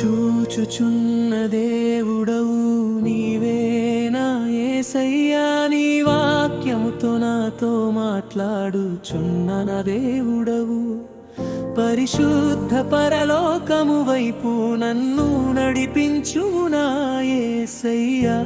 చూచుచున్న దేవుడవు నీవేనా యేసయ్యా, నీ వాక్యముతో నాతో మాట్లాడుచున్న నా దేవుడవు. పరిశుద్ధ పరలోకము వైపు నన్ను నడిపించు నా యేసయ్యా.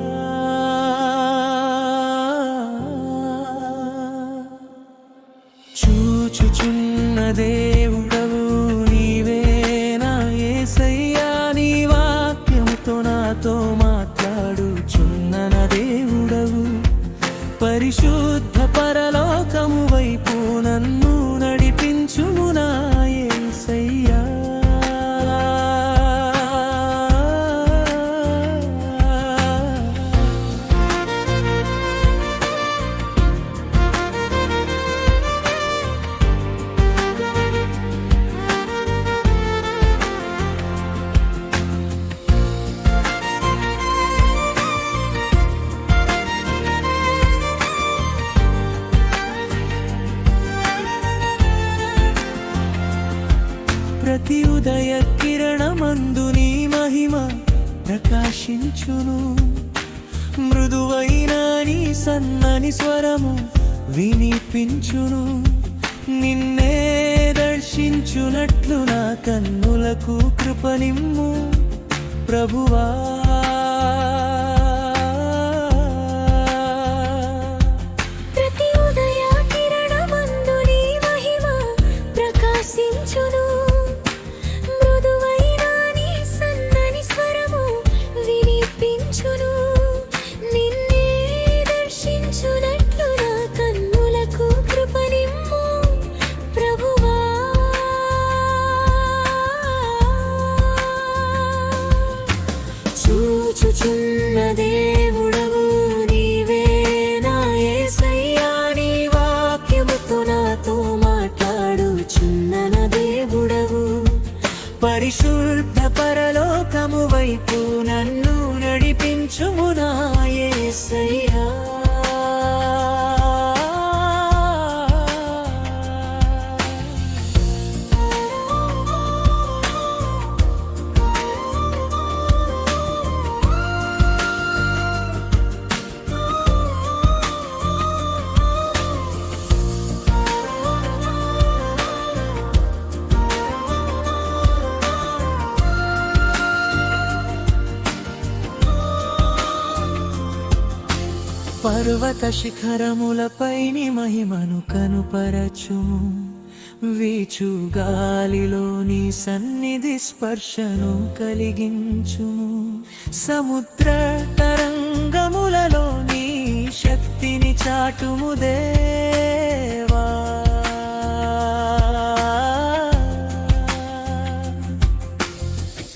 చూచుచున్న దేవుడవు నీవేనా యేసయ్యా, నీ వాక్యముతో నాతో మాట్లాడుచున్న నా దేవుడవు. పరిశుద్ధ పరలోకము వైపు నన్ను నడిపించుము నా యేసయ్యా. ప్రతి ఉదయ కిరణమందు నీ మహిమ ప్రకాశించును. మృదువైన నీ సన్నని స్వరము వినిపించును. నిన్నే దర్శించునట్లు నా కన్నులకు కృపనిమ్ము ప్రభువా. ప్రతి ఉదయ కిరణమందు నీ మహిమ ప్రకాశించును. నిన్నే దర్శించునట్లు నా కన్నులకు కృపనిమ్ము ప్రభువా. చూచుచున్న దేవుడవు నీవేనా యేసయ్యా, నీ వాక్యముతో నాతో మాట్లాడుచున్న నా దేవుడవు. పరిశుద్ధ పరలోకము వైపు నన్ను నడిపించుము నా యేసయ్యా. పర్వత శిఖరములపై నీ మహిమను కనుపరచుము. వీచు గాలిలో నీ సన్నిధి స్పర్శను కలిగించుము. సముద్ర తరంగములలో నీ శక్తిని చాటుము దేవా.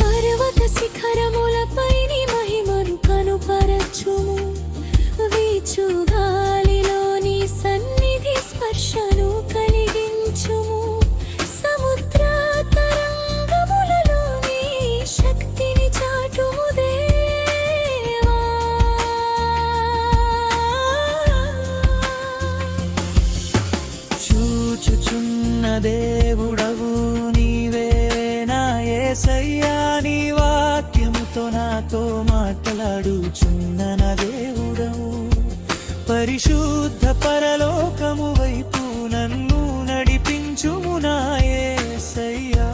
పర్వత శిఖరములపై నీ మహిమను కనుపరచుము. వీచు గాలిలో నీ సన్నిధి స్పర్శను కలిగించుము. సముద్ర తరంగములలో నీ శక్తిని చాటుము దేవా. చూచుచున్న దేవుడవు నీవేనా యేసయ్యా, నీ వాక్యముతో నాతో మాట్లాడుచున్న నా దేవుడవు. పరిశుద్ధ పరలోకము వైపు నన్ను నడిపించుము నా యేసయ్యా.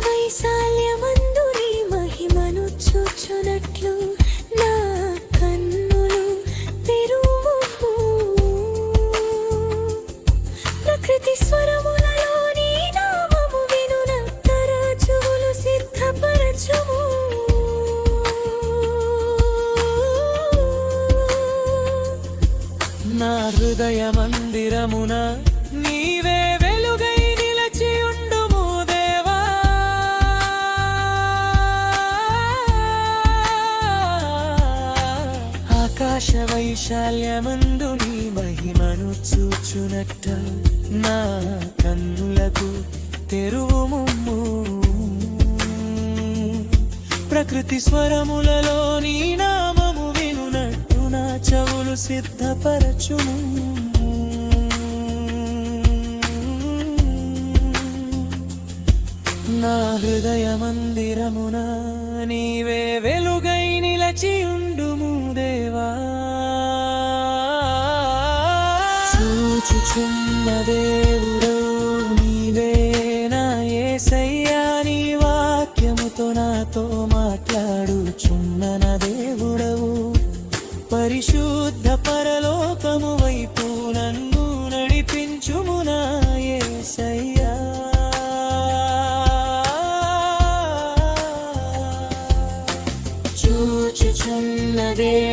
వైశాల్యమందు నీ మహిమను చూచునట్లు నా కన్నులు తెరువు. ప్రకృతి స్వరములలో నీ నామము వినునత్తర చెవులు సిద్ధపరచుము. నా హృదయ మందిరమున నీవే వెలుగై నిలచి ఉండుము దేవా. ఆకాశ వైశాల్యమందు నీ మహిమను చూచునట్ట నా కన్నులకు తెరువుము. ప్రకృతి స్వరములలో నీ నామము వినునట్టు నా చెవులు సిద్ధపరచుము. నా హృదయ మందిరమున నీవే వెలుగై నిలచియుండుము దేవా. చూచుచున్న దేవుడవు నీవే నా యేసయ్యా, నీ వాక్యముతో నాతో మాట్లాడుచున్న నా దేవుడవు. పరిశుద్ధ పరలోకము వైపు నన్ను నడిపించుము నా యేసయ్యా. చూచుచున్న దేవుడవు